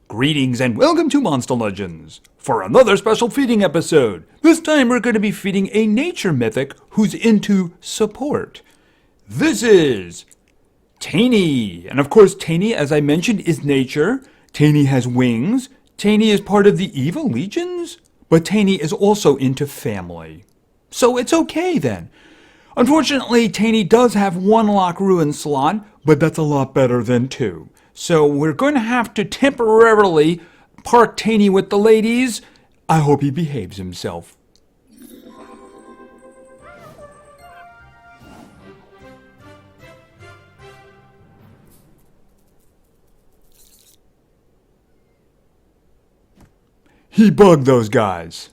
Greetings and welcome to Monster Legends for another special feeding episode. This time we're going to be feeding a nature mythic who's into support. This is Tayni. And of course Tayni, as I mentioned, is nature. Tayni has wings. Tayni is part of the evil legions. But Tayni is also into family. So it's okay then. Unfortunately, Tayni does have one lock Rune slot, but that's a lot better than two. So we're going to have to temporarily park Tayni with the ladies. I hope he behaves himself. He bugged those guys.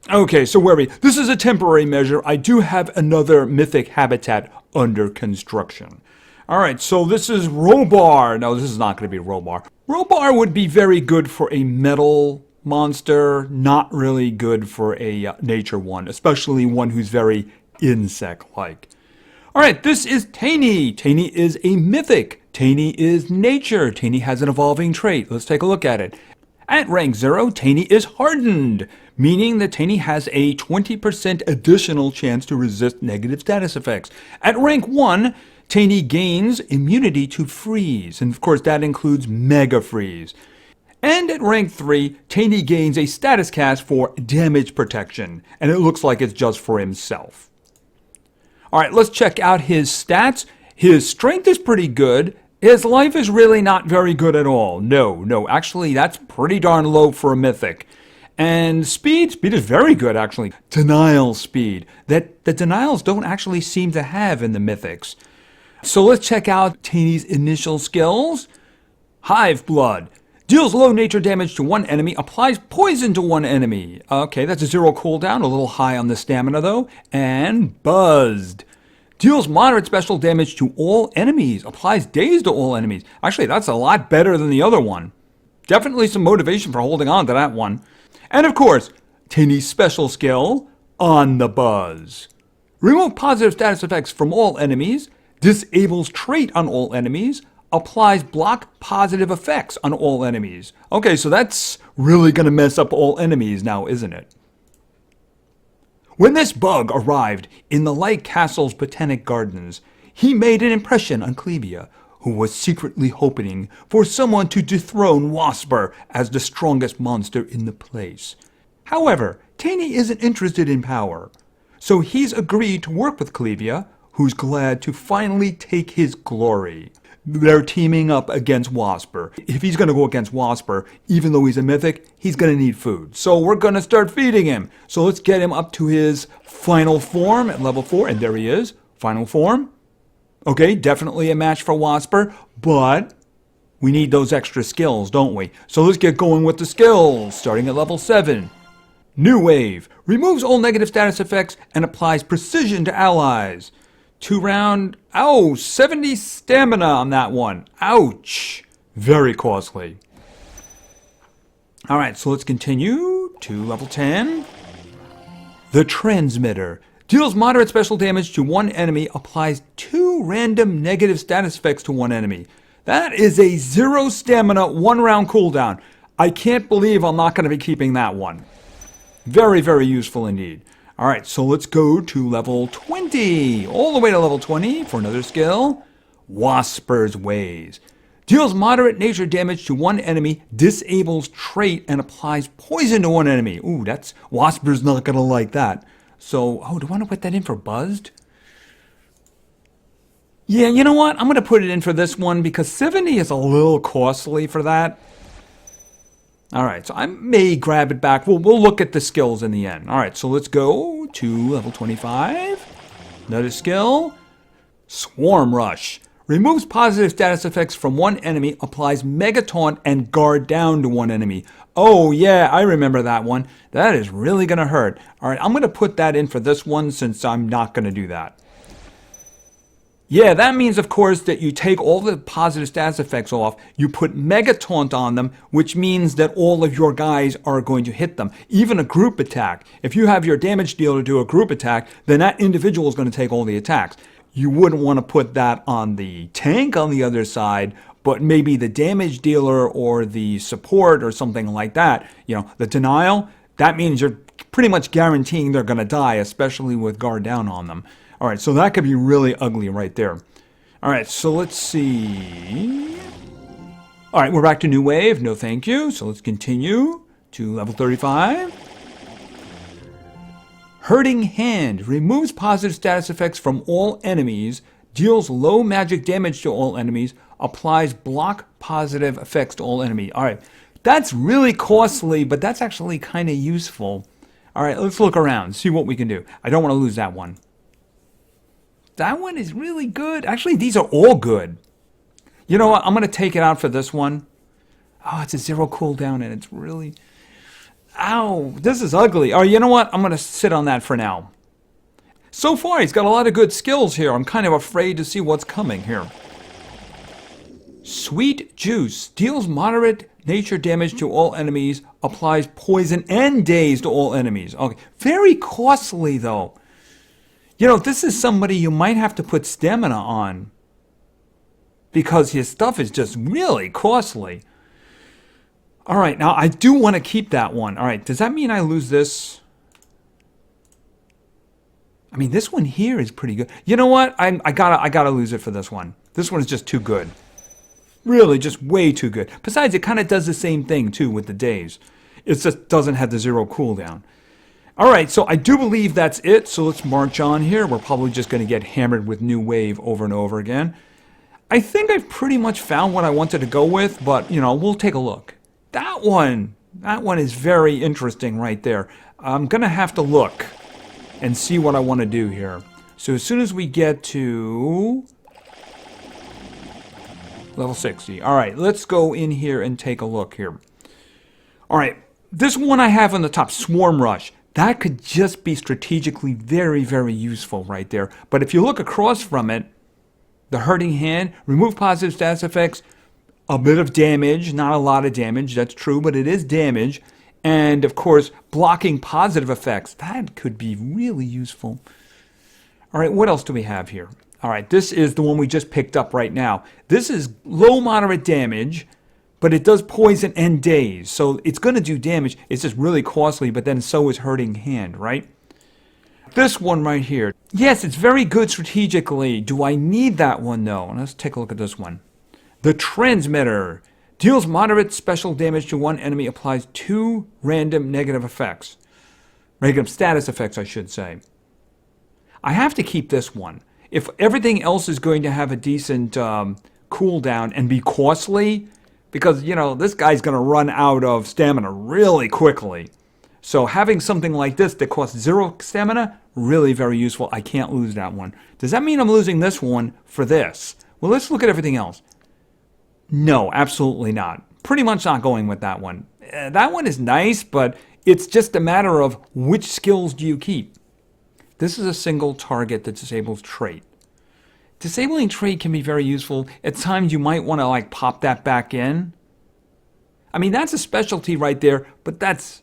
Okay, so where are we? This is a temporary measure. I do have another mythic habitat under construction. Alright, so this is Robar. No, this is not going to be Robar. Robar would be very good for a metal monster, not really good for a nature one, especially one who's very insect-like. Alright, this is Tayni. Tayni is a mythic. Tayni is nature. Tayni has an evolving trait. Let's take a look at it. At rank 0, Tayni is hardened, meaning that Tayni has a 20% additional chance to resist negative status effects. At rank 1, Tayni gains immunity to freeze, and of course that includes Mega Freeze. And at rank 3, Tayni gains a status cast for damage protection, and it looks like it's just for himself. Alright, let's check out his stats. His strength is pretty good. His life is really not very good at all. No, actually that's pretty darn low for a mythic. And speed is very good actually. Denial speed, that the denials don't actually seem to have in the mythics. So let's check out Tayni's initial skills. Hive Blood. Deals low nature damage to one enemy, applies poison to one enemy. Okay, that's a 0 cooldown, a little high on the stamina though. And Buzzed. Deals moderate special damage to all enemies, applies daze to all enemies. Actually, that's a lot better than the other one. Definitely some motivation for holding on to that one. And of course, Tayni's special skill, On the Buzz. Remove positive status effects from all enemies, disables trait on all enemies, applies block positive effects on all enemies. Okay, so that's really going to mess up all enemies now, isn't it? When this bug arrived in the Light Castle's Botanic Gardens, he made an impression on Clevia, who was secretly hoping for someone to dethrone Wasper as the strongest monster in the place. However, Tayni isn't interested in power, so he's agreed to work with Clevia, who's glad to finally take his glory. They're teaming up against Wasper. If he's going to go against Wasper, even though he's a mythic, he's going to need food. So we're going to start feeding him. So let's get him up to his final form at level 4. And there he is. Final form. Okay, definitely a match for Wasper. But we need those extra skills, don't we? So let's get going with the skills. Starting at level 7. New Wave. Removes all negative status effects and applies precision to allies. 2 round, 70 stamina on that one. Ouch. Very costly. Alright, so let's continue to level 10. The Transmitter. Deals moderate special damage to one enemy, applies 2 random negative status effects to one enemy. That is a 0 stamina, 1 round cooldown. I can't believe I'm not going to be keeping that one. Very, very useful indeed. Alright, so let's go to level 20. All the way to level 20 for another skill. Wasper's Ways. Deals moderate nature damage to one enemy, disables trait, and applies poison to one enemy. Ooh, that's... Wasper's not going to like that. So, do I want to put that in for Buzzed? Yeah, you know what? I'm going to put it in for this one because 70 is a little costly for that. Alright, so I may grab it back. We'll look at the skills in the end. Alright, so let's go to level 25. Another skill. Swarm Rush. Removes positive status effects from one enemy, applies Mega Taunt and Guard Down to one enemy. Oh yeah, I remember that one. That is really going to hurt. Alright, I'm going to put that in for this one since I'm not going to do that. Yeah, that means, of course, that you take all the positive status effects off, you put Mega Taunt on them, which means that all of your guys are going to hit them. Even a group attack. If you have your damage dealer do a group attack, then that individual is going to take all the attacks. You wouldn't want to put that on the tank on the other side, but maybe the damage dealer or the support or something like that, the denial, that means you're pretty much guaranteeing they're going to die, especially with guard down on them. All right, so that could be really ugly right there. All right, so let's see. All right, we're back to new wave. No thank you. So let's continue to level 35. Hurting Hand removes positive status effects from all enemies, deals low magic damage to all enemies, applies block positive effects to all enemies. All right, that's really costly, but that's actually kind of useful. All right, let's look around, see what we can do. I don't want to lose that one. That one is really good. Actually, these are all good. You know what? I'm going to take it out for this one. Oh, it's a 0 cooldown, and it's really... Ow, this is ugly. Oh, you know what? I'm going to sit on that for now. So far, he's got a lot of good skills here. I'm kind of afraid to see what's coming here. Sweet Juice deals moderate nature damage to all enemies, applies poison and daze to all enemies. Okay, very costly, though. This is somebody you might have to put stamina on, because his stuff is just really costly. All right, now I do want to keep that one. All right, does that mean I lose this? I mean, this one here is pretty good. You know what? I gotta lose it for this one. This one is just too good. Really, just way too good. Besides, it kind of does the same thing, too, with the days. It just doesn't have the 0 cooldown. All right, so I do believe that's it. So let's march on here. We're probably just going to get hammered with new wave over and over again. I think I've pretty much found what I wanted to go with, but, we'll take a look. That one is very interesting right there. I'm going to have to look and see what I want to do here. So as soon as we get to level 60. All right, let's go in here and take a look here. All right, this one I have on the top, Swarm Rush. That could just be strategically very, very useful right there. But if you look across from it, the Hurting Hand, remove positive status effects, a bit of damage, not a lot of damage, that's true, but it is damage. And, of course, blocking positive effects. That could be really useful. All right, what else do we have here? All right, this is the one we just picked up right now. This is low moderate damage, but it does poison and daze. So it's going to do damage. It's just really costly, but then so is Hurting Hand, right? This one right here. Yes, it's very good strategically. Do I need that one, though? Let's take a look at this one. The Transmitter. Deals moderate special damage to one enemy, applies 2 random negative effects. Negative status effects, I should say. I have to keep this one. If everything else is going to have a decent cooldown and be costly, because, this guy's going to run out of stamina really quickly. So having something like this that costs 0 stamina, really very useful. I can't lose that one. Does that mean I'm losing this one for this? Well, let's look at everything else. No, absolutely not. Pretty much not going with that one. That one is nice, but it's just a matter of which skills do you keep. This is a single target that disables trait. Disabling trait can be very useful. At times you might want to pop that back in. I mean, that's a specialty right there, but that's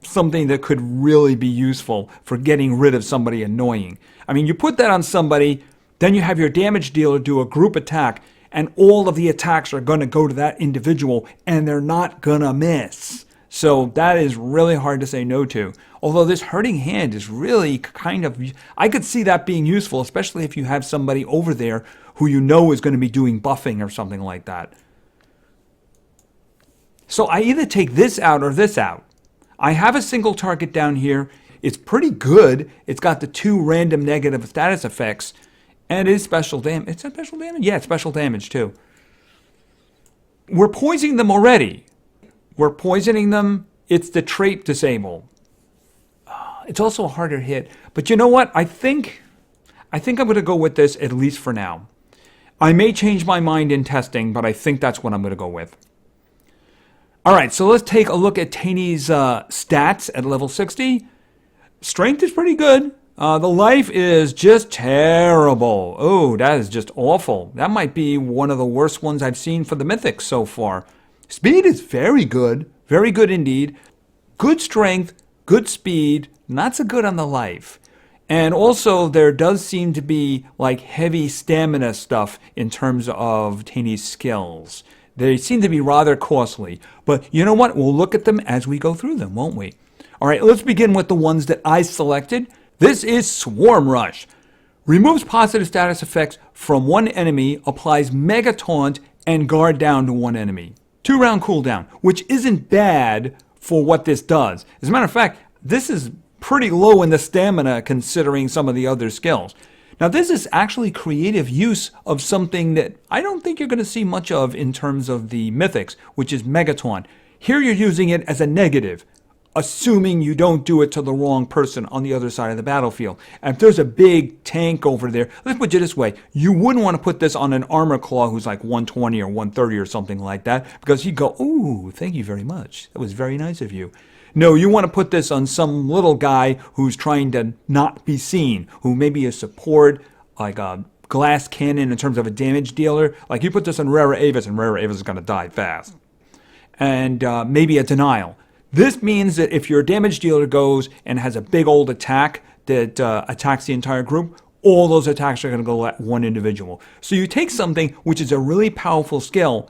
something that could really be useful for getting rid of somebody annoying. I mean, you put that on somebody, then you have your damage dealer do a group attack, and all of the attacks are going to go to that individual, and they're not going to miss. So that is really hard to say no to. Although this Hurting Hand is really kind of... I could see that being useful, especially if you have somebody over there who you know is going to be doing buffing or something like that. So I either take this out or this out. I have a single target down here. It's pretty good. It's got the 2 random negative status effects. And it is special damage. It's special damage? Yeah, it's special damage too. We're poisoning them already. We're poisoning them. It's the trait disable. It's also a harder hit. But you know what? I think I'm going to go with this at least for now. I may change my mind in testing, but I think that's what I'm going to go with. All right, so let's take a look at Tayni's stats at level 60. Strength is pretty good. The life is just terrible. Oh, that is just awful. That might be one of the worst ones I've seen for the Mythics so far. Speed is very good indeed. Good strength, good speed, not so good on the life. And also, there does seem to be like heavy stamina stuff in terms of Tayni's skills. They seem to be rather costly. But you know what? We'll look at them as we go through them, won't we? All right, let's begin with the ones that I selected. This is Swarm Rush. Removes positive status effects from one enemy, applies Mega Taunt, and Guard down to one enemy. 2-round cooldown, which isn't bad for what this does. As a matter of fact, this is pretty low in the stamina considering some of the other skills. Now, this is actually creative use of something that I don't think you're going to see much of in terms of the mythics, which is Mega Taunt. Here you're using it as a negative, assuming you don't do it to the wrong person on the other side of the battlefield. And if there's a big tank over there, let's put it this way, you wouldn't want to put this on an armor claw who's like 120 or 130 or something like that, because he'd go, ooh, thank you very much. That was very nice of you. No, you want to put this on some little guy who's trying to not be seen, who may be a support, like a glass cannon in terms of a damage dealer. Like you put this on Rara Avis, and Rara Avis is going to die fast. And maybe a denial. This means that if your damage dealer goes and has a big old attack that attacks the entire group, all those attacks are going to go at one individual. So you take something which is a really powerful skill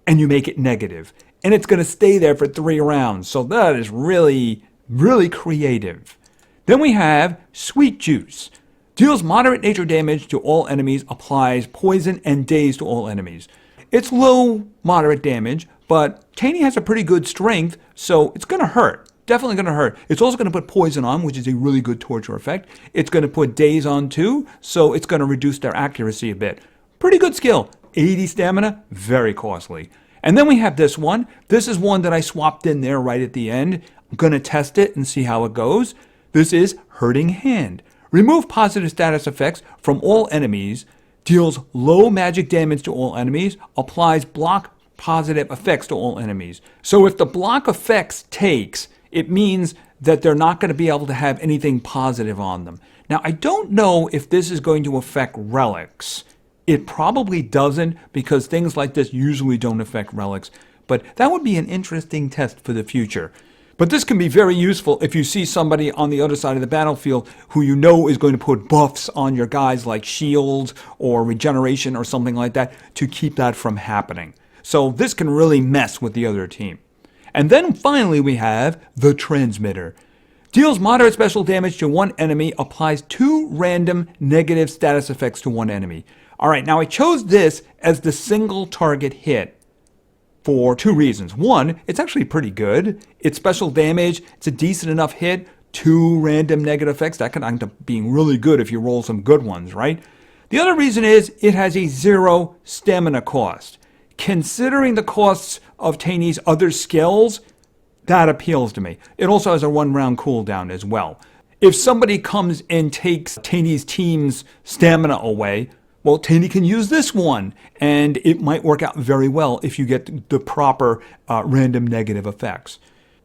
and you make it negative. And it's going to stay there for 3 rounds. So that is really, really creative. Then we have Sweet Juice. Deals moderate nature damage to all enemies, applies poison and daze to all enemies. It's low, moderate damage, but Tayni has a pretty good strength, so it's going to hurt. Definitely going to hurt. It's also going to put poison on, which is a really good torture effect. It's going to put daze on too, so it's going to reduce their accuracy a bit. Pretty good skill. 80 stamina, very costly. And then we have this one. This is one that I swapped in there right at the end. I'm going to test it and see how it goes. This is Hurting Hand. Remove positive status effects from all enemies, deals low magic damage to all enemies, applies block positive effects to all enemies. So if the block effects takes, it means that they're not going to be able to have anything positive on them. Now, I don't know if this is going to affect relics. It probably doesn't, because things like this usually don't affect relics, but that would be an interesting test for the future. But this can be very useful if you see somebody on the other side of the battlefield who you know is going to put buffs on your guys like shields or regeneration or something like that to keep that from happening. So this can really mess with the other team. And then finally we have the Transmitter. Deals moderate special damage to one enemy, applies 2 random negative status effects to one enemy. All right, now I chose this as the single target hit for 2 reasons. One, it's actually pretty good. It's special damage. It's a decent enough hit. 2 random negative effects. That can end up being really good if you roll some good ones, right? The other reason is it has a 0 stamina cost. Considering the costs of Tayni's other skills, that appeals to me. It also has a 1-round cooldown as well. If somebody comes and takes Tayni's team's stamina away, well, Tayni can use this one, and it might work out very well if you get the proper random negative effects.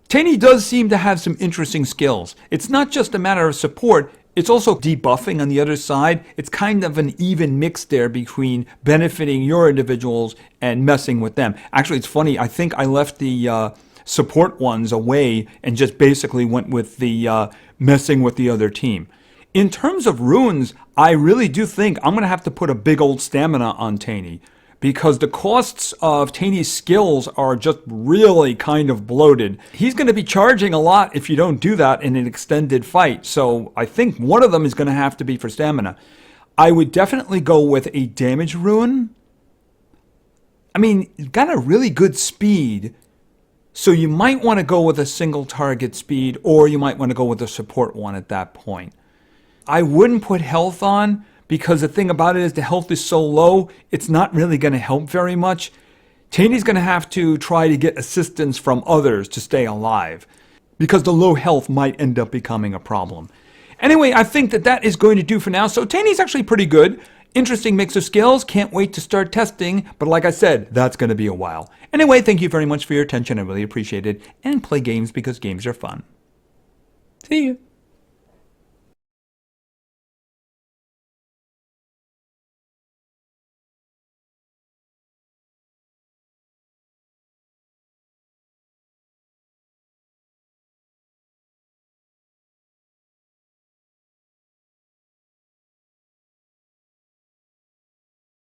Tayni does seem to have some interesting skills. It's not just a matter of support, it's also debuffing on the other side. It's kind of an even mix there between benefiting your individuals and messing with them. Actually, it's funny, I think I left the support ones away and just basically went with the messing with the other team. In terms of runes, I really do think I'm going to have to put a big old stamina on Tayni, because the costs of Tayni's skills are just really kind of bloated. He's going to be charging a lot if you don't do that in an extended fight, so I think one of them is going to have to be for stamina. I would definitely go with a damage rune. I mean, you've got a really good speed, so you might want to go with a single target speed, or you might want to go with a support one at that point. I wouldn't put health on, because the thing about it is the health is so low, it's not really going to help very much. Tayni's going to have to try to get assistance from others to stay alive, because the low health might end up becoming a problem. Anyway, I think that is going to do for now. So Tayni's actually pretty good. Interesting mix of skills. Can't wait to start testing. But like I said, that's going to be a while. Anyway, thank you very much for your attention. I really appreciate it. And play games because games are fun. See you.